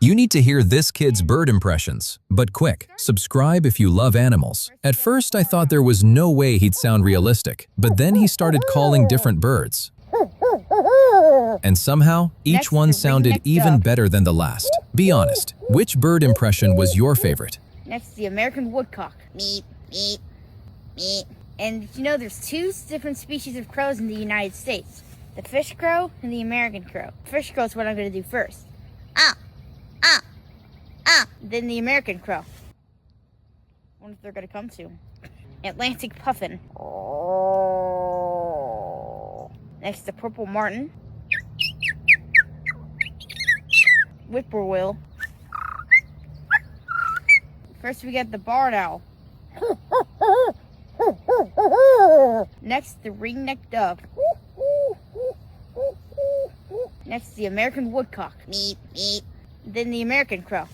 You need to hear this kid's bird impressions. But quick, subscribe if you love animals. At first, I thought there was no way he'd sound realistic, but then he started calling different birds. And somehow, each one sounded even better than the last. Be honest, which bird impression was your favorite? Next, the American woodcock. Meep, meep, meep. And you know, there's two different species of crows in the United States. The fish crow and the American crow. Fish crow is what I'm going to do first. Ah, ah, ah. Then the American crow. I wonder if they're going to come soon. Atlantic puffin. Next, the purple martin. Whippoorwill. First, we got the barred owl. Next, the ring-necked dove. Next, the American woodcock. Meep, meep. Then the American crow.